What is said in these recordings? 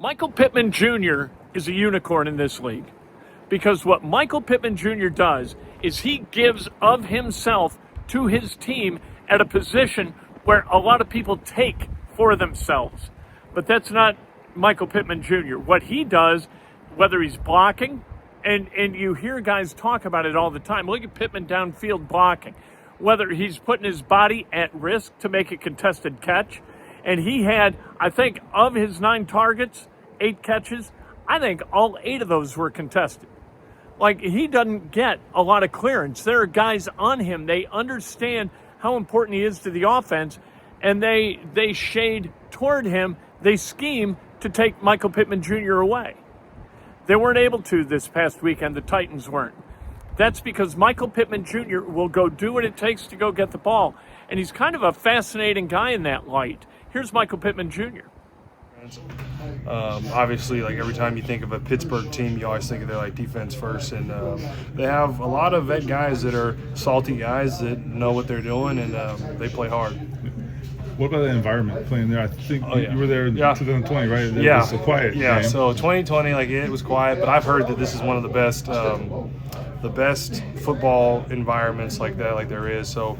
Michael Pittman Jr. is a unicorn in this league because what Michael Pittman Jr. does is he gives of himself to his team at a position where a lot of people take for themselves. But that's not Michael Pittman Jr. What he does, whether he's blocking, and you hear guys talk about it all the time. Look at Pittman downfield blocking. Whether he's putting his body at risk to make a contested catch, and he had, I think, of his 9 targets, 8 catches, I think all 8 of those were contested. Like, he doesn't get a lot of clearance. There are guys on him. They understand how important he is to the offense, and they shade toward him. They scheme to take Michael Pittman Jr. away. They weren't able to this past weekend. The Titans weren't. That's because Michael Pittman Jr. will go do what it takes to go get the ball. And he's kind of a fascinating guy in that light. Here's Michael Pittman Jr. Obviously, like every time you think of a Pittsburgh team, you always think of their like defense first, and they have a lot of vet guys that are salty guys that know what they're doing, and they play hard. What about the environment playing there? I think you were there in 2020, right? It Yeah, was so quiet. Yeah, game. So 2020, like it was quiet, but I've heard that this is one of the best football environments like that, like there is. So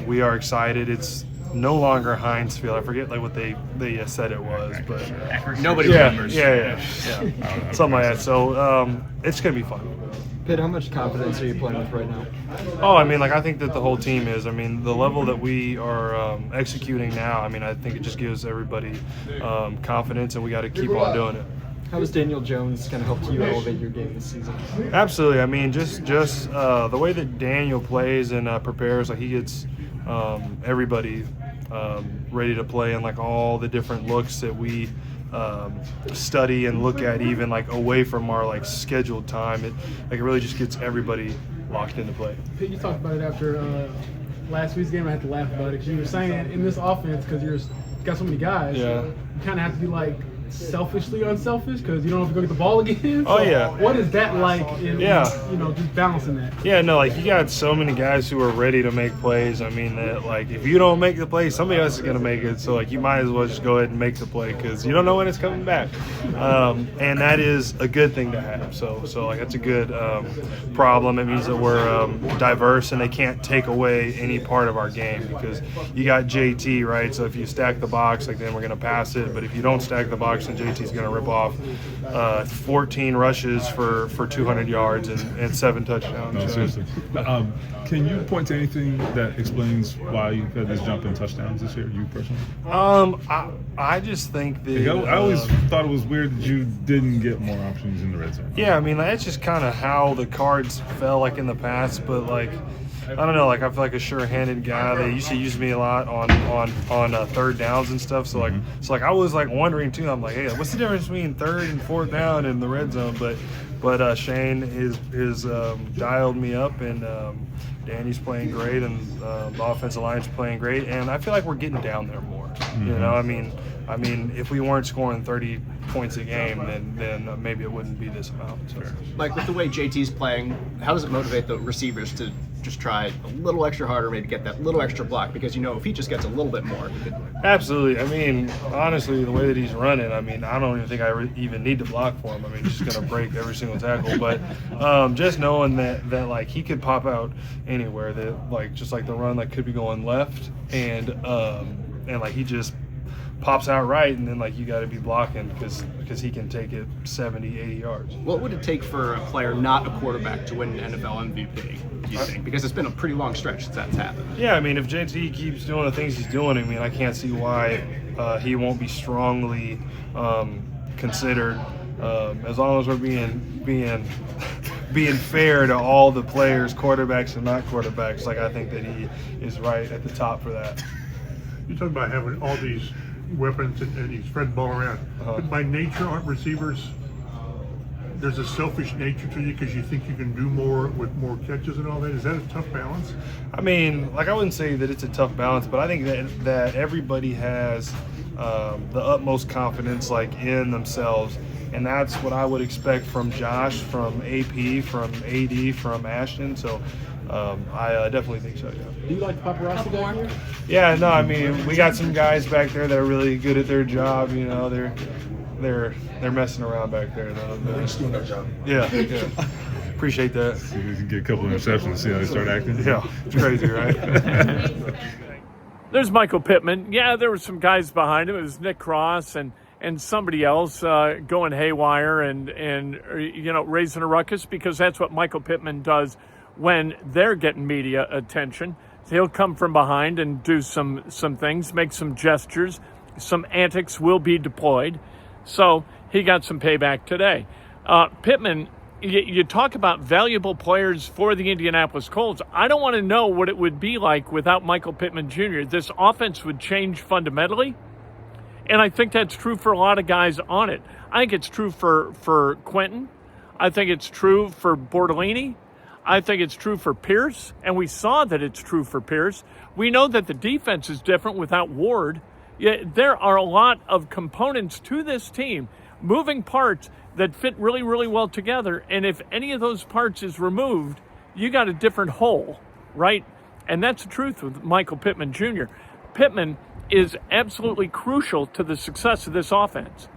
we are excited. It's no longer Heinz Field. I forget like what they said it was, but nobody remembers. Yeah. Something like that. So it's gonna be fun. Pitt, how much confidence are you playing with right now? Oh, I mean, like I think that the whole team is. I mean, the level that we are executing now. I mean, I think it just gives everybody confidence, and we got to keep on doing it. How has Daniel Jones kind of helped you elevate your game this season? Absolutely. I mean, just the way that Daniel plays and prepares, like he gets everybody ready to play, and like all the different looks that we study and look at, even like away from our like scheduled time. It really just gets everybody locked into play. You talked about it after last week's game. I had to laugh about it because you were saying in this offense, because you got so many guys, you kind of have to be like selfishly unselfish because you don't have to go get the ball again. Oh yeah. What is that like in just balancing that? Yeah, no, like you got so many guys who are ready to make plays. I mean, that like if you don't make the play, somebody else is gonna make it. So like you might as well just go ahead and make the play because you don't know when it's coming back, and that is a good thing to have. So like that's a good problem. It means that we're diverse and they can't take away any part of our game because you got JT, right? So if you stack the box, like then we're gonna pass it. But if you don't stack the box, and JT's going to rip off 14 rushes for 200 yards and 7 touchdowns. No, seriously. Can you point to anything that explains why you've had this jump in touchdowns this year, you personally? I just think that I always thought it was weird that you didn't get more options in the red zone. Yeah, I mean that's just kind of how the cards fell like in the past, but like I don't know, like I feel like a sure-handed guy. They used to use me a lot on third downs and stuff. So like I was like wondering too. I'm like, hey, what's the difference between third and fourth down in the red zone? But Shane is dialed me up, and Danny's playing great, and the offensive line's playing great, and I feel like we're getting down there more. Mm-hmm. You know, I mean, if we weren't scoring 30 points a game, then maybe it wouldn't be this amount. So. Like with the way JT's playing, how does it motivate the receivers to just try a little extra harder, maybe get that little extra block? Because if he just gets a little bit more, he could. Absolutely. I mean, honestly, the way that he's running, I mean, I don't even think I even need to block for him. I mean, he's just going to break every single tackle. But just knowing that like he could pop out anywhere, that like just like the run like could be going left, and like he just pops out right, and then like you got to be blocking because he can take it 70, 80 yards. What would it take for a player not a quarterback to win an NFL MVP, do you think? Because it's been a pretty long stretch since that's happened. Yeah, I mean, if JT keeps doing the things he's doing, I mean, I can't see why he won't be strongly considered, as long as we're being fair to all the players, quarterbacks and not quarterbacks. Like I think that he is right at the top for that. You talk about having all these weapons and he's spreading the ball around. But by nature, aren't receivers, there's a selfish nature to you because you think you can do more with more catches and all that? Is that a tough balance? I mean, like I wouldn't say that it's a tough balance, but I think that everybody has the utmost confidence like in themselves, and that's what I would expect from Josh, from AP, from AD, from Ashton. So I definitely think so, yeah. Do you like paparazzi back here? Yeah, no, I mean, we got some guys back there that are really good at their job. You know, they're messing around back there though. They're just doing their job. Yeah. Appreciate that. So you can get a couple of interceptions and see how they start acting. Yeah, it's crazy, right? There's Michael Pittman. Yeah, there were some guys behind him. It was Nick Cross and somebody else going haywire and raising a ruckus, because that's what Michael Pittman does when they're getting media attention. He'll come from behind and do some things, make some gestures. Some antics will be deployed. So he got some payback today. Pittman, you talk about valuable players for the Indianapolis Colts. I don't want to know what it would be like without Michael Pittman Jr. This offense would change fundamentally. And I think that's true for a lot of guys on it. I think it's true for Quentin. I think it's true for Bortolini. I think it's true for Pierce. And we saw that it's true for Pierce. We know that the defense is different without Ward. Yeah, there are a lot of components to this team, moving parts that fit really, really well together. And if any of those parts is removed, you got a different whole, right? And that's the truth with Michael Pittman Jr. Pittman is absolutely crucial to the success of this offense.